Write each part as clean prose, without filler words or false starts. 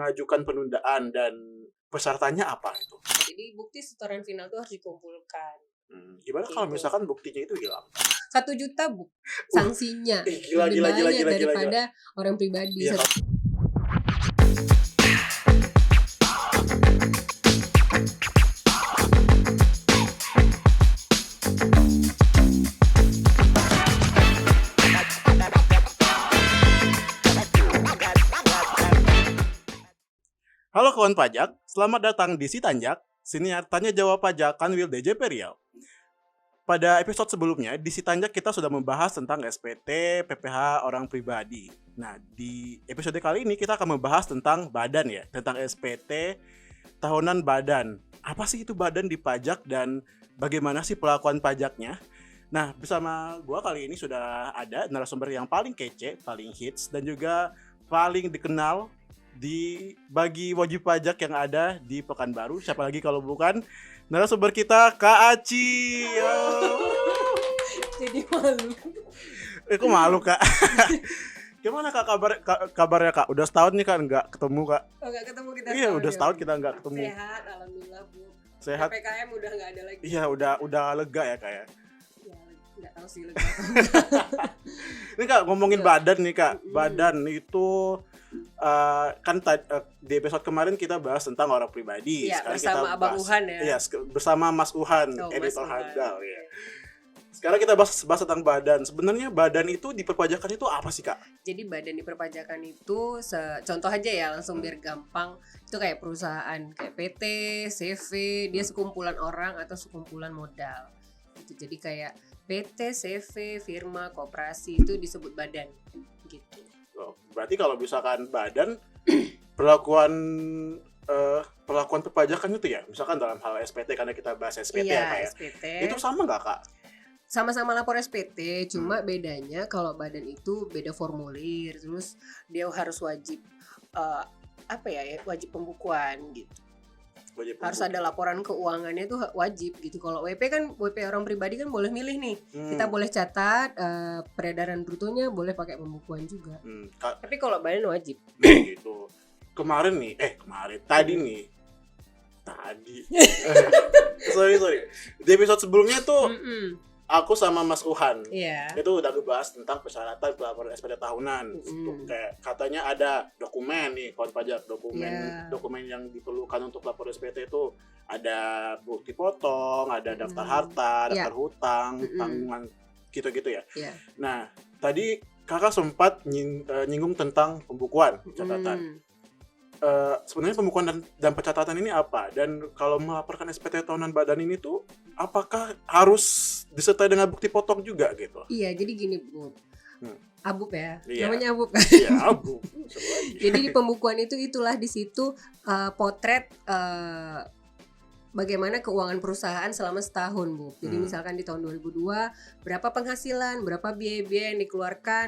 mengajukan penundaan dan persyaratannya apa itu? Jadi bukti setoran final itu harus dikumpulkan. Gimana kalau misalkan buktinya itu hilang? 1 juta sanksinya. Gila, lebih gila, banyak gila, gila, daripada orang pribadi. Iya. Halo kawan pajak, selamat datang di Si Tanjak, siniar tanya jawab pajak Kanwil DJP Riau. Pada episode sebelumnya, di Si Tanjak kita sudah membahas tentang SPT, PPh orang pribadi. Nah, di episode kali ini kita akan membahas tentang badan ya, tentang SPT tahunan badan. Apa sih itu badan di pajak dan bagaimana sih pelakuan pajaknya? Nah, bersama gua kali ini sudah ada narasumber yang paling kece, paling hits, dan juga paling dikenal bagi wajib pajak yang ada di Pekanbaru. Siapa lagi kalau bukan narasumber kita, Kak Aci. Jadi malu. Kok malu, Kak? Gimana Kak kabarnya Kak? Udah setahun nih kan nggak ketemu Kak? Oh, nggak ketemu kita. Iya, udah setahun kita nggak ketemu. Sehat, alhamdulillah Bu. Sehat. PPKM udah nggak ada lagi. Iya, udah lega ya Kak ya. Ya, nggak tahu sih lega. Ini Kak ngomongin badan nih Kak. Badan itu kan di episode kemarin kita bahas tentang orang pribadi. Iya, sekarang bersama kita Abang bahas, Uhan ya. Iya, bersama Mas Uhan, editor handal ya. Sekarang kita bahas tentang badan. Sebenarnya badan itu di perpajakan itu apa sih Kak? Jadi badan di perpajakan itu contoh aja ya, langsung biar gampang. Itu kayak perusahaan kayak PT, CV, dia sekumpulan orang atau sekumpulan modal. Gitu. Jadi kayak PT, CV, firma, koperasi itu disebut badan gitu. Berarti kalau misalkan badan perlakuan perpajakan itu ya, misalkan dalam hal SPT karena kita bahas SPT ya Kak ya. SPT. Itu sama nggak Kak? Sama-sama lapor SPT, cuma bedanya kalau badan itu beda formulir, terus dia harus wajib wajib pembukuan gitu. Harus ada laporan keuangannya itu wajib gitu. Kalau WP orang pribadi kan boleh milih nih. Kita boleh catat peredaran brutonya, boleh pakai pembukuan juga. Tapi kalau badan wajib. Gitu. Sorry. Di episode sebelumnya tuh aku sama Mas Uhan itu udah ngebahas tentang persyaratan pelaporan SPT tahunan. Kayak katanya ada dokumen nih kawan pajak, dokumen yang diperlukan untuk lapor SPT itu ada bukti potong, ada daftar harta, daftar hutang, tanggungan gitu-gitu ya. Nah, tadi Kakak sempat nyinggung tentang pembukuan catatan. Sebenarnya pembukuan dan pencatatan ini apa? Dan kalau melaporkan SPT tahunan badan ini tuh apakah harus disertai dengan bukti potong juga gitu? Iya, jadi gini Bu. Abub ya. Iya. Namanya Abub. Iya, Abub. Jadi di pembukuan itulah di situ potret bagaimana keuangan perusahaan selama setahun Bu. Jadi misalkan di tahun 2002 berapa penghasilan, berapa biaya-biaya yang dikeluarkan,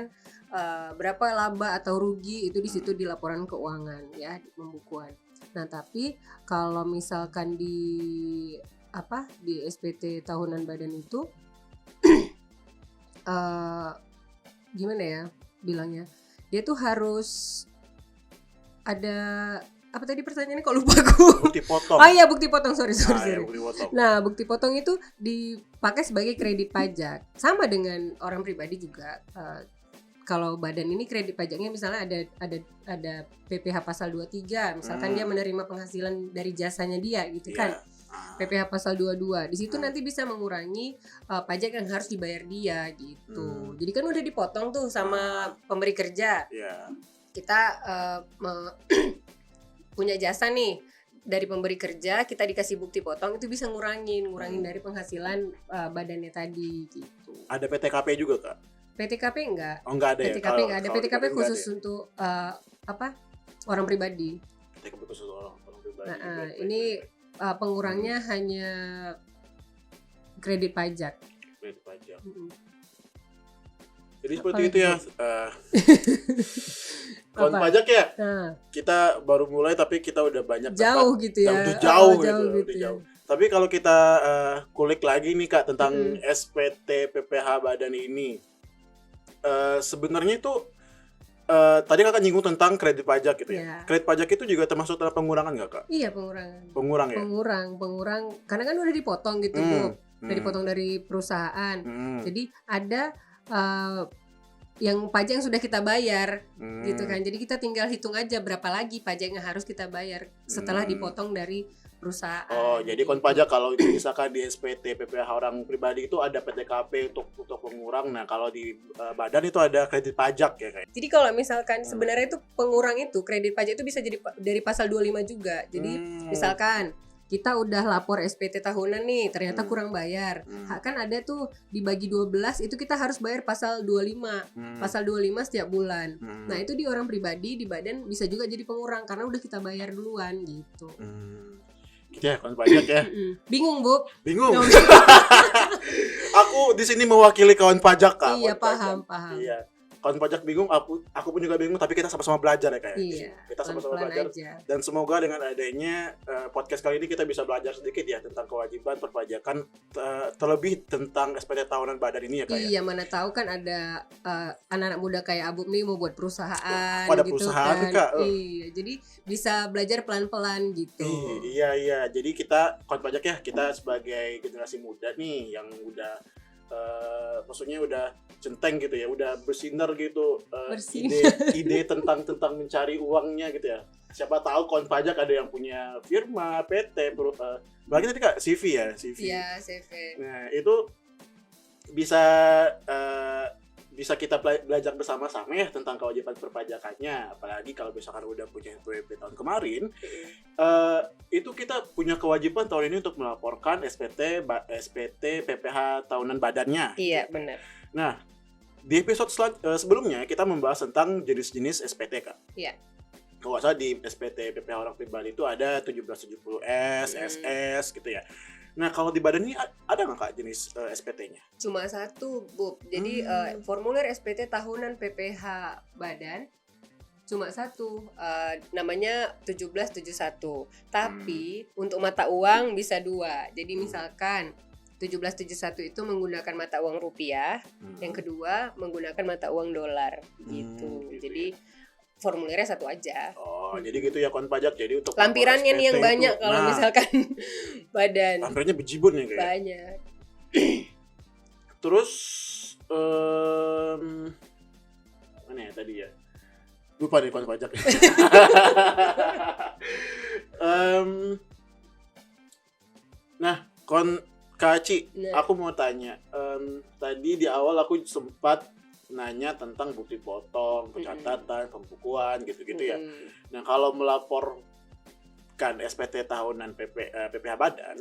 berapa laba atau rugi, itu di situ di laporan keuangan ya, di pembukuan. Nah, tapi kalau misalkan di SPT tahunan badan itu gimana ya bilangnya? Dia tuh harus ada apa tadi pertanyaannya, kok lupa aku. Bukti potong. Oh iya, bukti potong, sorry. Ya, bukti potong. Nah, bukti potong itu dipakai sebagai kredit pajak. Sama dengan orang pribadi juga. Kalau badan ini kredit pajaknya misalnya ada PPh pasal 23, misalkan dia menerima penghasilan dari jasanya dia gitu kan. PPh pasal 22. Di situ nanti bisa mengurangi pajak yang harus dibayar dia gitu. Jadi kan udah dipotong tuh sama pemberi kerja. Kita punya jasa nih dari pemberi kerja, kita dikasih bukti potong, itu bisa ngurangin dari penghasilan badannya tadi gitu. Ada PTKP juga Kak? PTKP enggak? Oh, enggak ada PTKP ya? enggak ada. PTKP khusus untuk orang pribadi. PTKP khusus orang pribadi. Ini pengurangnya hanya kredit pajak. Kredit pajak. Jadi seperti itu ya. Kawan pajak ya. Kita baru mulai tapi kita udah banyak jauh gitu ya. Udah jauh gitu. Tapi kalau kita kulik lagi nih Kak tentang SPT PPh badan ini. Sebenarnya itu tadi kakak nyinggung tentang kredit pajak gitu ya. Iya. Kredit pajak itu juga termasuk dalam pengurangan nggak kak? Iya, pengurangan. Pengurang ya? Pengurang. Karena kan udah dipotong gitu, Bu. Udah dipotong dari perusahaan. Jadi ada yang pajak yang sudah kita bayar gitu kan. Jadi kita tinggal hitung aja berapa lagi pajak yang harus kita bayar setelah dipotong dari perusahaan. Oh, jadi kon pajak kalau misalkan di SPT PPH orang pribadi itu ada PTKP untuk pengurang. Nah, kalau di badan itu ada kredit pajak ya kayak. Jadi kalau misalkan sebenarnya itu pengurang itu kredit pajak itu bisa jadi dari pasal 25 juga. Jadi misalkan kita udah lapor SPT tahunan nih, ternyata kurang bayar. Kan ada tuh dibagi 12 itu kita harus bayar pasal 25. Pasal 25 setiap bulan. Nah, itu di orang pribadi, di badan bisa juga jadi pengurang karena udah kita bayar duluan gitu. Gitu ya, kawan pajak ya. Bingung, Bu? Bingung. Aku di sini mewakili kawan pajak, Kak. Iya, kawan paham. Iya. Kawan pajak bingung, aku pun juga bingung, tapi kita sama-sama belajar ya kayak. Iya, Kita sama-sama belajar. aja. Dan semoga dengan adanya podcast kali ini kita bisa belajar sedikit ya tentang kewajiban perpajakan, terlebih tentang SPT tahunan badan ini ya Kak. Iya, mana tahu kan ada anak-anak muda kayak Abub nih mau buat perusahaan ada gitu perusahaan kan. Kak. Iya, jadi bisa belajar pelan-pelan gitu. Iya. Jadi kita kawan pajak ya, kita sebagai generasi muda nih yang udah maksudnya udah centeng gitu ya, udah bersinar gitu, ide tentang mencari uangnya gitu ya. Siapa tahu kawan pajak ada yang punya firma, PT, bagi tadi Kak CV ya, CV. Iya, CV. Nah, itu bisa kita belajar bersama-sama ya tentang kewajiban perpajakannya. Apalagi kalau misalkan udah punya NPWP tahun kemarin, itu kita punya kewajiban tahun ini untuk melaporkan SPT PPH tahunan badannya. Iya, benar. Nah, di episode sebelumnya kita membahas tentang jenis-jenis SPT Kak. Iya. Kalau nggak salah di SPT PPH orang pribadi itu ada 1770S, SS gitu ya. Nah, kalau di badan ini ada nggak Kak jenis SPT-nya? Cuma satu, Bu. Jadi formulir SPT tahunan PPH badan cuma satu, namanya 1771. Tapi untuk mata uang bisa dua. Jadi misalkan 1771 itu menggunakan mata uang rupiah, yang kedua menggunakan mata uang dolar gitu. Jadi formulirnya satu aja. Oh, jadi gitu ya kawan pajak. Jadi untuk lampirannya nih yang banyak kalau misalkan badan. Lampirannya bejibun ya kayak. Banyak. Terus mana ya tadi ya? Lupa deh kawan pajak. Nah, Kak Ci, aku mau tanya. Tadi di awal aku sempat nanya tentang bukti potong, pencatatan, pembukuan gitu-gitu ya. Nah, kalau melaporkan SPT tahunan PPH badan,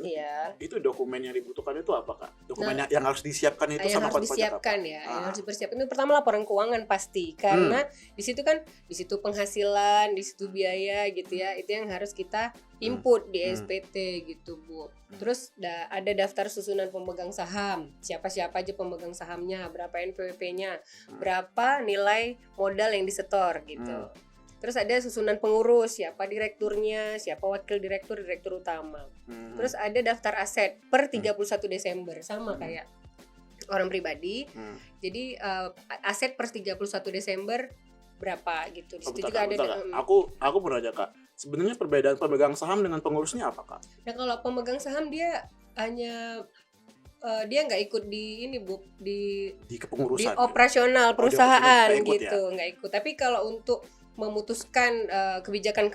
itu dokumen yang dibutuhkan itu apa Kak? Dokumen yang harus disiapkan itu sama harus disiapkan apa? Yang harus dipersiapkan itu pertama laporan keuangan pasti, karena di situ penghasilan, di situ biaya gitu ya, itu yang harus kita input di SPT gitu Bu. Terus ada daftar susunan pemegang saham, siapa-siapa aja pemegang sahamnya, berapa NPWP-nya, berapa nilai modal yang disetor gitu. Terus ada susunan pengurus, siapa direkturnya, siapa wakil direktur utama. Terus ada daftar aset per 31 Desember, sama kayak orang pribadi. Jadi aset per 31 Desember berapa gitu. Di situ juga ada. Aku mau nanya Kak, sebenarnya perbedaan pemegang saham dengan pengurusnya apa Kak? Nah, kalau pemegang saham dia hanya dia nggak ikut di ini Bu, di kepengurusan, di operasional perusahaan gitu, nggak ikut. Tapi kalau untuk memutuskan kebijakan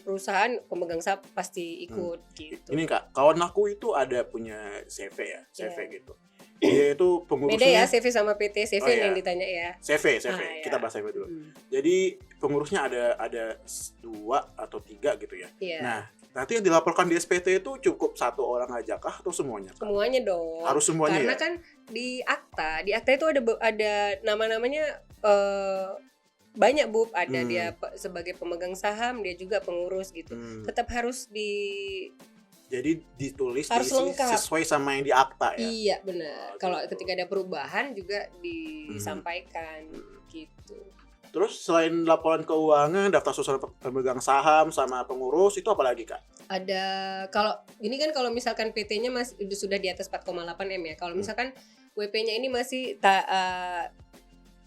perusahaan, pemegang saham pasti ikut gitu. Ini Kak, kawan aku itu ada punya CV ya, CV gitu. Dia itu pengurusnya. Beda ya CV sama PT, CV yang ditanya ya. CV. Kita bahas CV dulu. Jadi pengurusnya ada 2 atau 3 gitu ya. Nah, nanti yang dilaporkan di SPT itu cukup 1 orang aja kah atau semuanya? Semuanya dong. Harus semuanya. Karena kan di akta itu ada nama-namanya banyak Bu, ada dia sebagai pemegang saham, dia juga pengurus gitu. Tetap harus jadi ditulis harus lengkap sesuai sama yang di akta ya. Iya benar. Kalau ketika ada perubahan juga disampaikan gitu. Terus selain laporan keuangan, daftar susunan pemegang saham sama pengurus, itu apa lagi Kak? Ada, kalau ini kan kalau misalkan PT-nya masih sudah di atas 4,8 M ya. Kalau misalkan WP-nya ini masih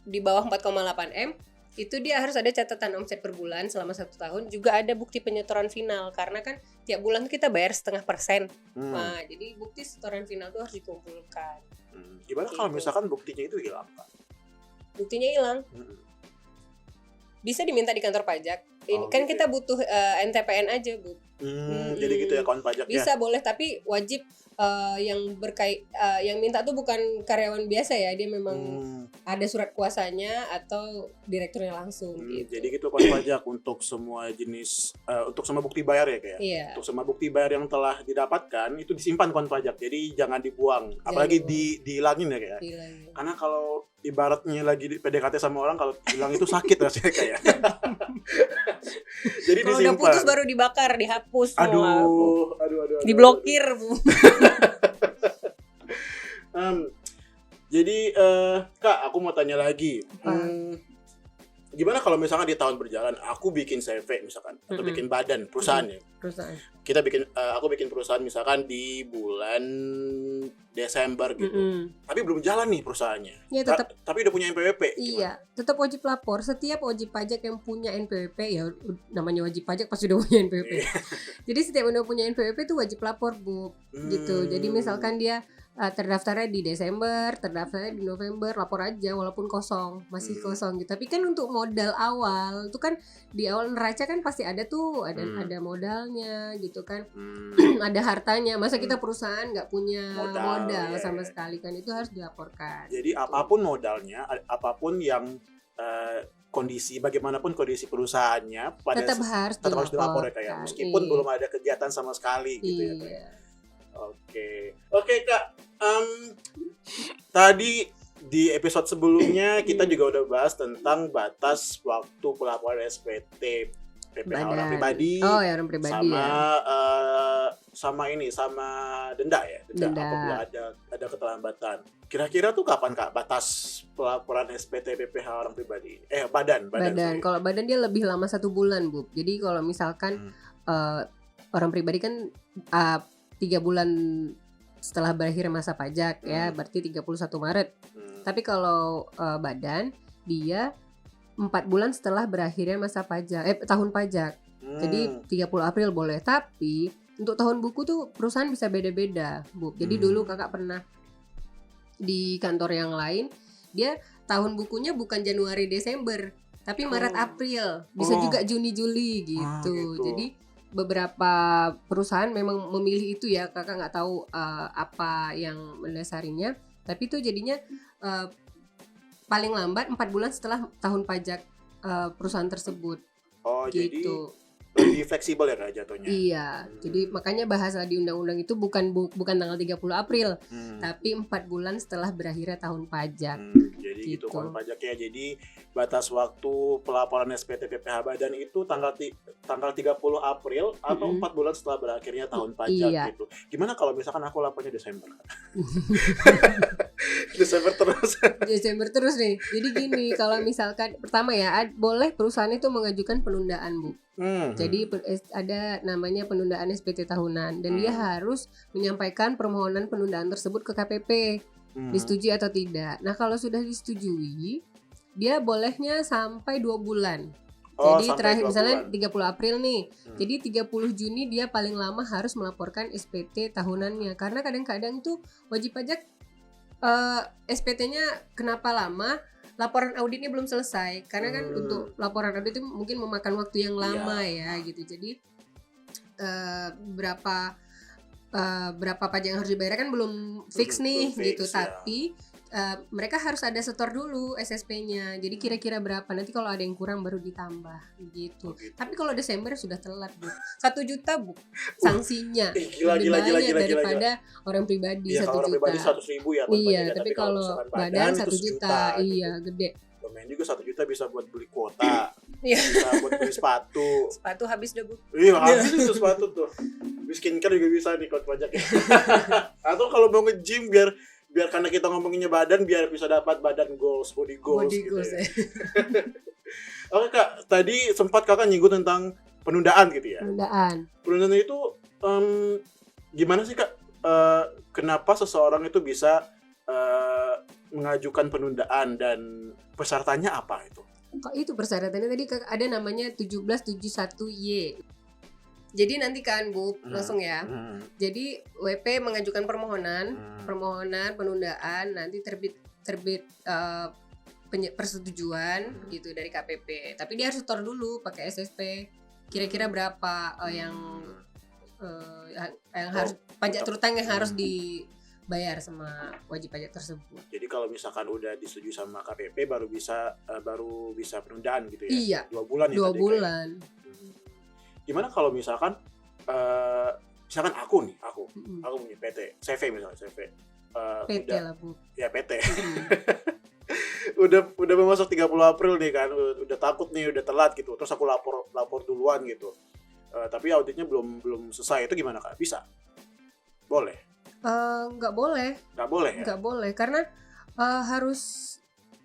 di bawah 4,8 M, itu dia harus ada catatan omset per bulan selama 1 tahun, juga ada bukti penyetoran final karena kan tiap bulan kita bayar 0,5%. Nah, jadi bukti setoran final tuh harus dikumpulkan. Gimana kalau misalkan buktinya itu hilang, Kak? Buktinya hilang, bisa diminta di kantor pajak. Ini kan gitu kita butuh NTPN aja, Bu. Jadi gitu ya kawan pajaknya. Bisa boleh, tapi wajib yang minta tuh bukan karyawan biasa ya, dia memang ada surat kuasanya atau direkturnya langsung gitu. Jadi gitu kawan pajak untuk semua jenis untuk semua bukti bayar ya kayak. Iya. Untuk semua bukti bayar yang telah didapatkan itu disimpan kawan pajak. Jadi jangan dibuang, apalagi dihilangin ya kayak. Karena kalau ibaratnya lagi di PDKT sama orang, kalau hilang itu sakit rasanya kayak. Jadi kalau disimpan. udah putus baru dibakar, dihapus. Aduh. Diblokir, Bu. Jadi Kak, aku mau tanya lagi. Gimana kalau misalkan di tahun berjalan aku bikin CV misalkan atau bikin badan perusahaan ya. Kita aku bikin perusahaan misalkan di bulan Desember gitu. Tapi belum jalan nih perusahaannya. Ya, tetap. Tapi udah punya NPWP. Iya, tetap wajib lapor. Setiap wajib pajak yang punya NPWP, ya namanya wajib pajak pasti udah punya NPWP. Jadi setiap udah punya NPWP itu wajib lapor, Bu. Gitu. Jadi misalkan dia terdaftarnya di Desember, terdaftarnya di November, lapor aja walaupun kosong, masih kosong gitu. Tapi kan untuk modal awal itu kan di awal neraca kan pasti ada tuh, ada modalnya gitu kan. Ada hartanya. Masa kita perusahaan nggak punya modal sama sekali kan, itu harus dilaporkan. Jadi apapun modalnya, apapun yang kondisi, bagaimanapun kondisi perusahaannya tetap harus dilapor ya kayak, meskipun belum ada kegiatan sama sekali gitu ya kayak. Oke Kak, tadi di episode sebelumnya kita juga udah bahas tentang batas waktu pelaporan SPT PPh orang pribadi, orang pribadi sama denda ya, denda apabila ada keterlambatan. Kira-kira tuh kapan Kak batas pelaporan SPT PPh orang pribadi? Badan. Kalau badan dia lebih lama 1 bulan, Bu. Jadi kalau misalkan orang pribadi kan 3 bulan setelah berakhir masa pajak ya, berarti 31 Maret. Tapi kalau badan dia 4 bulan setelah berakhirnya masa pajak, tahun pajak. Jadi 30 April boleh. Tapi untuk tahun buku tuh perusahaan bisa beda-beda, Bu. Jadi dulu Kakak pernah di kantor yang lain, dia tahun bukunya bukan Januari Desember, tapi Maret April, bisa juga Juni Juli gitu. Jadi beberapa perusahaan memang memilih itu ya, Kakak nggak tahu apa yang mendasarinya, tapi itu jadinya paling lambat 4 bulan setelah tahun pajak perusahaan tersebut. Gitu. Jadi lebih fleksibel ya Kak jatuhnya. Iya, jadi makanya bahasa di undang-undang itu bukan tanggal 30 April, tapi 4 bulan setelah berakhirnya tahun pajak. Jadi gitu tahun pajak ya. Jadi batas waktu pelaporan SPT PPh badan itu tanggal 30 April atau 4 bulan setelah berakhirnya tahun pajak gitu. Gimana kalau misalkan aku lapornya Desember? Desember terus nih. Jadi gini, kalau misalkan pertama ya, boleh perusahaan itu mengajukan penundaan, Bu. Jadi ada namanya penundaan SPT tahunan, dan dia harus menyampaikan permohonan penundaan tersebut ke KPP, disetujui atau tidak. Nah, kalau sudah disetujui, dia bolehnya sampai 2 bulan. Jadi terakhir misalnya 30 April nih. Jadi 30 Juni dia paling lama harus melaporkan SPT tahunannya. Karena kadang-kadang tuh wajib pajak SPT-nya kenapa lama? Laporan auditnya belum selesai. Karena kan untuk laporan audit itu mungkin memakan waktu yang lama ya gitu. Jadi berapa pajak yang harus dibayar kan belum fix nih gitu. Tapi mereka harus ada setor dulu SSP-nya. Jadi kira-kira berapa, nanti kalau ada yang kurang baru ditambah gitu. Tapi kalau Desember sudah telat, Bu. 1 juta, Bu, sanksinya. Lebih banyak daripada orang pribadi. 1 juta. Orang pribadi 100.000 ya. Iya, tapi kalau badan 1 juta, iya gitu. Gede. Lumayan juga 1 juta bisa buat beli kuota. Bisa buat beli sepatu. Sepatu habis deh, Bu. Iya, habis itu sepatu tuh. Skincare juga bisa nih kalau pajaknya. Atau kalau mau nge-gym biar karena kita ngomonginnya badan, biar bisa dapat badan goals, body goals gitu ya. Oke Kak, tadi sempat Kakak nyinggung tentang penundaan gitu ya. Penundaan itu gimana sih Kak? Kenapa seseorang itu bisa mengajukan penundaan dan persyaratannya apa itu? Kok itu persyaratannya tadi ada namanya 1771Y. Jadi nanti kan Bu, langsung ya. Jadi WP mengajukan permohonan penundaan, nanti terbit persetujuan gitu dari KPP. Tapi dia harus setor dulu pakai SSP. Kira-kira berapa yang harus pajak terutang yang harus dibayar sama wajib pajak tersebut. Jadi kalau misalkan udah disetujui sama KPP baru bisa penundaan gitu ya? Iya. 2 bulan ya? 2 bulan. Gimana kalau misalkan aku punya PT, CV misalnya, CV. PT lah Bu. Ya PT. udah masuk 30 April nih kan, udah takut nih, udah telat gitu. Terus aku lapor duluan gitu. Tapi auditnya belum selesai, itu gimana Kak? Bisa? Boleh? Nggak boleh. Nggak boleh ya? Nggak boleh karena harus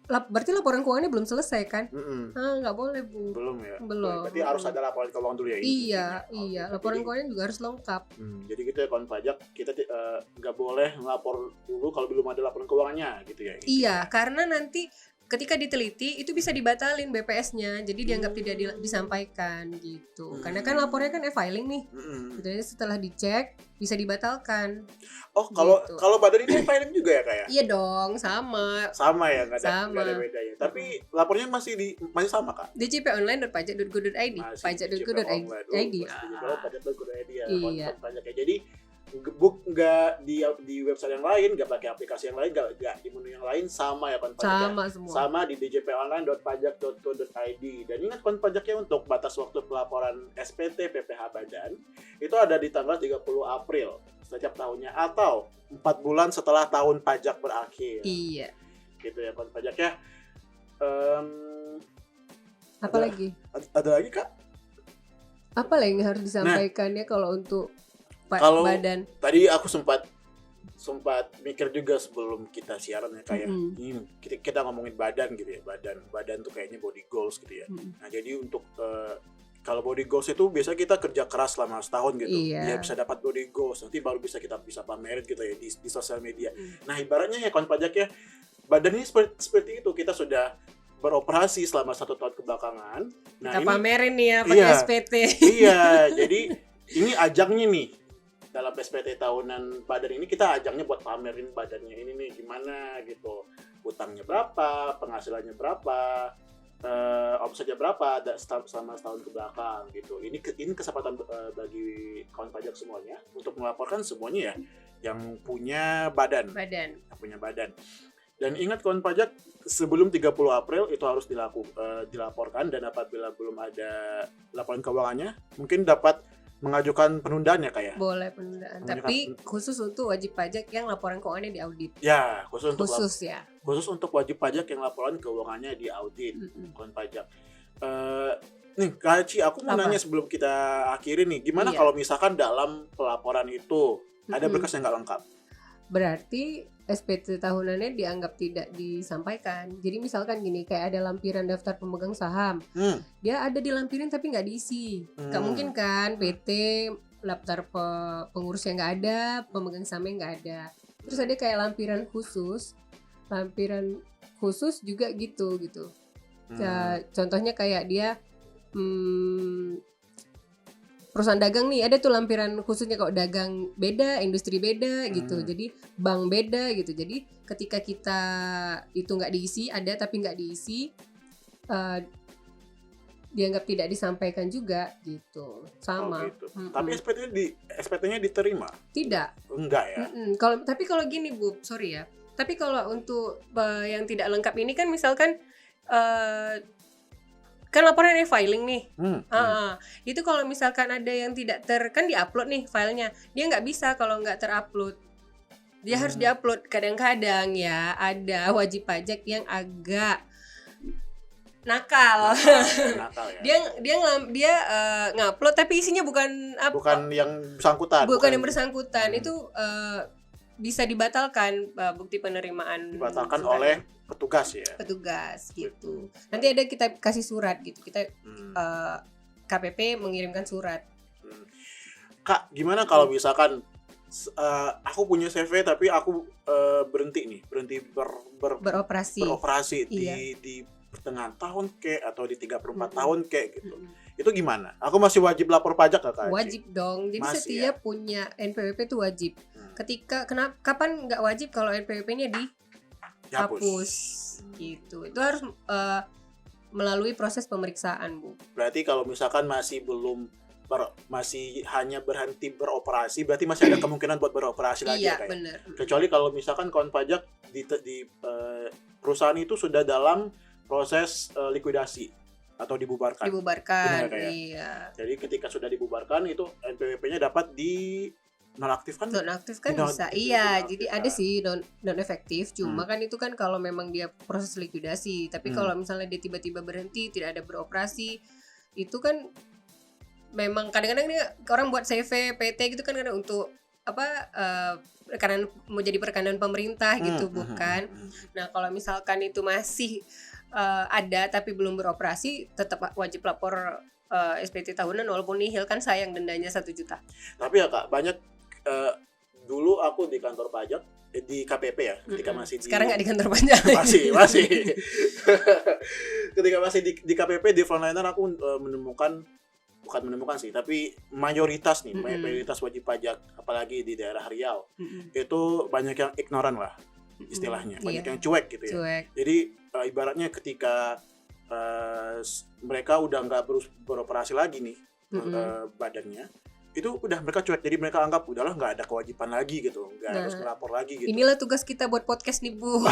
berarti laporan keuangannya belum selesai kan? Nggak boleh Bu. Belum ya? Belum. Berarti harus ada laporan keuangan dulu ya? Iya. Laporan keuangan juga harus lengkap. Jadi gitu ya kawan pajak, kita nggak boleh ngelapor dulu kalau belum ada laporan keuangannya gitu ya? Iya, karena nanti ketika diteliti itu bisa dibatalin BPS-nya, jadi dianggap tidak disampaikan gitu. Karena kan lapornya kan e-filing nih, jadi setelah dicek bisa dibatalkan. Oh, kalau gitu. Kalau badan ini e-filing juga ya Kak ya? Iya dong, sama Ya, nggak ada bedanya. Tapi lapornya masih sama Kak? djponline.pajak.go.id, pajak.go.id. Pajak.go.id ya. Iya. Pajaknya. Jadi nggak di website yang lain, nggak pakai aplikasi yang lain, nggak di menu yang lain, sama ya kon pajak. Sama semua. Sama di djponline.pajak.go.id. Dan ingat kon pajaknya untuk batas waktu pelaporan SPT PPh Badan itu ada di tanggal 30 April setiap tahunnya atau 4 bulan setelah tahun pajak berakhir. Iya. Gitu ya kon pajaknya. Apa lagi? Ada lagi Kak? Apa lagi yang harus disampaikannya kalau untuk Kalau badan? Tadi aku sempat mikir juga sebelum kita siaran ya kayak kita ngomongin badan gitu ya, badan tuh kayaknya body goals gitu ya. Nah jadi untuk kalau body goals itu biasa kita kerja keras selama setahun gitu, ya bisa dapat body goals, nanti baru bisa pamerin gitu ya di sosial media. Nah ibaratnya ya kawan pajak ya, badan ini seperti itu, kita sudah beroperasi selama 1 tahun kebelakangan. Nah, kita pamerin nih ya pakai SPT. Iya, jadi ini ajangnya nih. Dalam SPT tahunan badan ini kita ajangnya buat pamerin badannya ini nih gimana gitu, utangnya berapa, penghasilannya berapa, omsetnya berapa selama setahun ke belakang gitu. Ini kesempatan bagi kawan pajak semuanya untuk melaporkan semuanya ya yang punya badan. Dan ingat kawan pajak, sebelum 30 April itu harus dilaporkan, dan apabila belum ada laporan keuangannya mungkin dapat mengajukan penundaan ya Kak ya? Boleh penundaan, tapi khusus untuk wajib pajak yang laporan keuangannya diaudit. Ya, khusus untuk wajib pajak yang laporan keuangannya diaudit, kawan pajak. Nih Kak Ci, aku mau nanya sebelum kita akhiri nih, gimana kalau misalkan dalam pelaporan itu ada berkas yang nggak lengkap? Berarti SPT tahunannya dianggap tidak disampaikan. Jadi misalkan gini, kayak ada lampiran daftar pemegang saham, dia ada dilampirin tapi nggak diisi. Nggak mungkin kan PT daftar pengurusnya nggak ada, pemegang sahamnya nggak ada. Terus ada kayak lampiran khusus juga gitu. Ya, contohnya kayak dia perusahaan dagang nih, ada tuh lampiran khususnya kalau dagang beda, industri beda gitu, jadi bank beda gitu. Jadi ketika kita itu nggak diisi, ada tapi nggak diisi, dianggap tidak disampaikan juga gitu, sama. Gitu. Tapi SPT-nya diterima? Tidak. Enggak ya? Tapi kalau gini Bu, sorry ya. Tapi kalau untuk yang tidak lengkap ini kan misalkan kan laporan e-filing nih. Itu kalau misalkan ada yang tidak kan diupload nih filenya, dia nggak bisa kalau nggak terupload. Dia harus diupload. Kadang-kadang ya ada wajib pajak yang agak nakal ya. dia ngupload tapi isinya bukan yang bersangkutan. Bukan yang bersangkutan. Itu bisa dibatalkan bukti penerimaan. Dibatalkan oleh petugas ya. Petugas gitu. Nanti ada kita kasih surat gitu. Kita KPP mengirimkan surat. Kak, gimana kalau misalkan aku punya CV tapi aku berhenti beroperasi iya. di pertengahan tahun atau di 34 Mm-mm. tahun gitu. Itu gimana? Aku masih wajib lapor pajak Kak Aci? Wajib dong. Jadi Masih, setiap punya NPWP itu wajib. Kapan nggak wajib kalau NPWP-nya dihapus gitu. Itu harus melalui proses pemeriksaan, Bu. Berarti kalau misalkan masih hanya berhenti beroperasi, berarti masih ada kemungkinan buat beroperasi lagi Iya, ya, Kak? benar. Kecuali kalau misalkan kawan pajak di perusahaan itu sudah dalam proses likuidasi atau dibubarkan. Dibubarkan. Benar, Kak, ya? Iya. Jadi ketika sudah dibubarkan itu NPWP-nya dapat nonaktifkan. Nonaktifkan bisa. Iya, jadi ada sih non efektif. Cuma kan itu kan kalau memang dia proses likuidasi. Tapi kalau misalnya dia tiba-tiba berhenti, tidak ada beroperasi, itu kan memang kadang-kadang dia orang buat CV, PT gitu kan kadang untuk rekanan mau jadi perekanan pemerintah gitu, bukan. Nah, kalau misalkan itu masih ada tapi belum beroperasi, tetap wajib lapor SPT tahunan walaupun nihil, kan sayang dendanya 1 juta. Tapi ya Kak, banyak dulu aku di kantor pajak di KPP ya, ketika masih sekarang nggak di kantor pajak. masih ketika masih di KPP di frontliner aku bukan menemukan sih, tapi mayoritas wajib pajak apalagi di daerah Riau itu banyak yang ignoran lah istilahnya, banyak yang cuek gitu ya. Jadi ibaratnya ketika mereka udah nggak beroperasi lagi nih badannya, itu udah mereka cuek, jadi mereka anggap udahlah nggak ada kewajiban lagi gitu, nggak harus melapor lagi gitu. Inilah tugas kita buat podcast nih, Bu.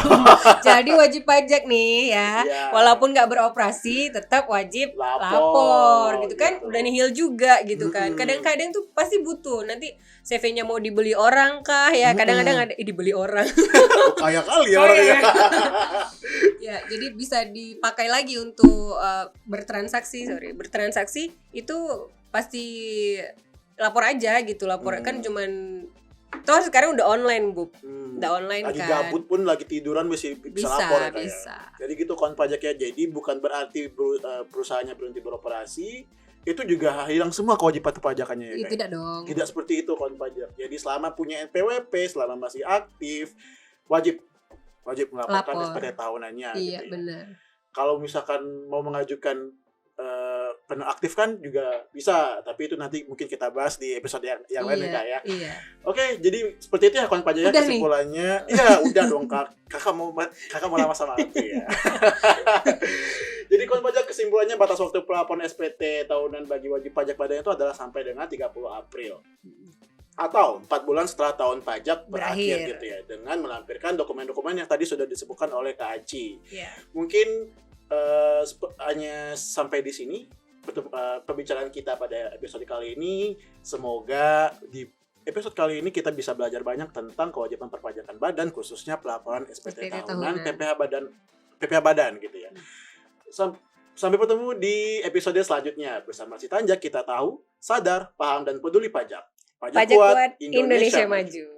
Jadi wajib pajak nih ya, walaupun nggak beroperasi tetap wajib lapor gitu kan, udah nihil juga gitu kan. Kadang-kadang tuh pasti butuh, nanti CV-nya mau dibeli orang kah ya, kadang-kadang ada dibeli orang. Kaya kali ya orang ya. Ya, jadi bisa dipakai lagi untuk bertransaksi itu pasti lapor aja gitu, kan cuman toh sekarang udah online, Bu. Udah online lagi kan. Lagi gabut pun, lagi tiduran bisa lapor ya. Bisa. Jadi gitu kawan pajaknya. Jadi bukan berarti perusahaannya berhenti beroperasi, itu juga hilang semua kewajiban perpajakannya ya. Tidak dong. Tidak seperti itu kawan pajak. Jadi selama punya NPWP, selama masih aktif, wajib melaporkan SPT tahunannya. Iya, gitu ya. benar. Kalau misalkan mau mengajukan penonaktifkan juga bisa, tapi itu nanti mungkin kita bahas di episode yang lain ya Kak ya. Iya. Oke, jadi seperti itu ya kawan pajak. Kesimpulannya, iya udah dong Kak. Kakak mau lama sama aku ya. Jadi kawan pajak, kesimpulannya batas waktu pelaporan SPT tahunan bagi wajib pajak badan itu adalah sampai dengan 30 April. Atau 4 bulan setelah tahun pajak berakhir gitu ya, dengan melampirkan dokumen-dokumen yang tadi sudah disebutkan oleh Kak Aci. Yeah. Mungkin hanya sampai di sini pembicaraan kita pada episode kali ini. Semoga di episode kali ini kita bisa belajar banyak tentang kewajiban perpajakan badan, khususnya pelaporan SPT tahunan, PPh badan gitu ya. Sampai bertemu di episode selanjutnya bersama Si Tanjak. Kita tahu, sadar, paham, dan peduli pajak. Pajak kuat, Indonesia maju.